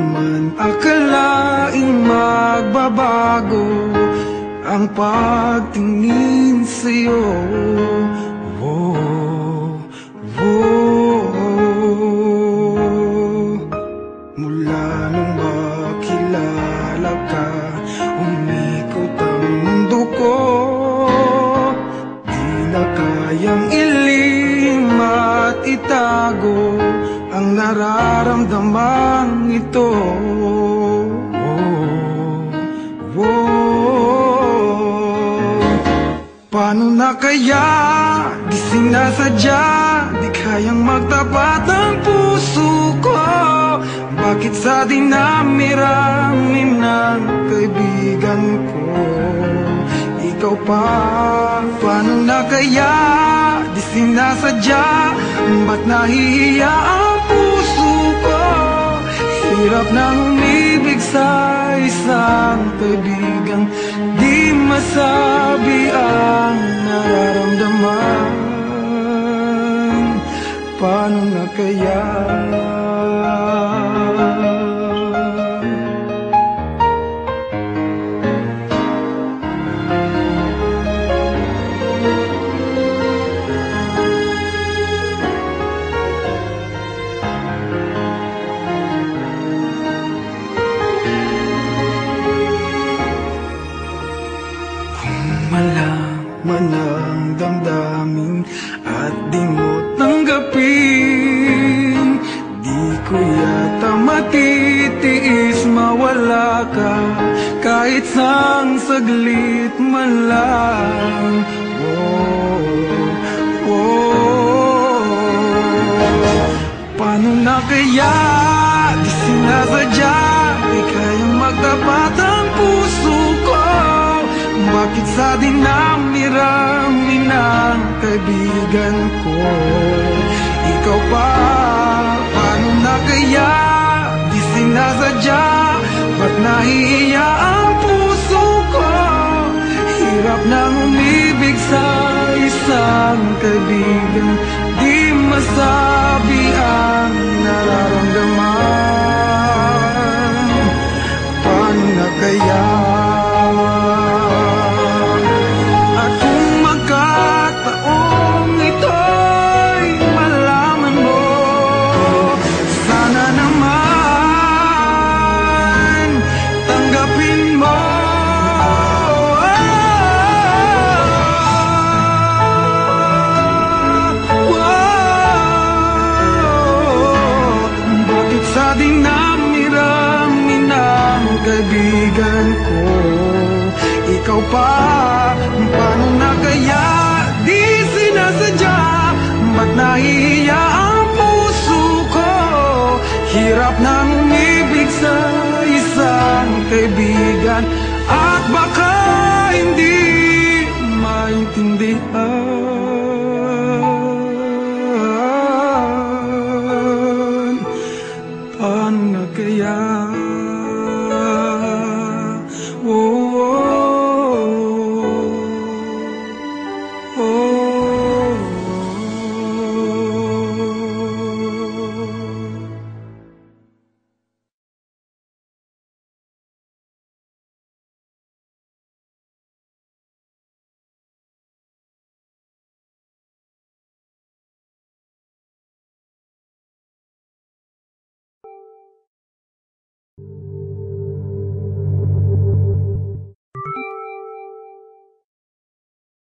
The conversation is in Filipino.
man akalaing magbabago ang pagtingin sa'yo. Mula nung makilala ka, umikot ang mundo ko. Di na kayang ilihim at itago ang nararamdaman ito. Paano na kaya? Di sinasadya, di kayang magtapat ang puso ko. Bakit sa dinami-rami ng kaibigan ko, ikaw pa? Paano na kaya? Di sinasadya, ba't nahihiya ang puso ko? Hirap nang umibig sa isang kaibigan, di masabi ang nararamdaman. Paano na kaya? Malaman ang damdamin at di mo tanggapin, di ko yata matitiis mawala ka kahit sang saglit man lang. Paano na kaya? Di sinasadya, di kayang magtapat ang puso ko. Bakit sa dinami-rami ng kaibigan ko, ikaw pa? Paano na kaya? Di sinasadya, ba't nahihiya ang puso ko? Hirap nang umibig sa isang kaibigan, di masabi ang nararamdaman. Paano na kaya? Kaibigan ko, ikaw pa? Paano na kaya? Di sinasadya, ba't nahihiya ang puso ko? Hirap nang umibig sa isang kaibigan, at baka hindi maintindihan. Paano na kaya?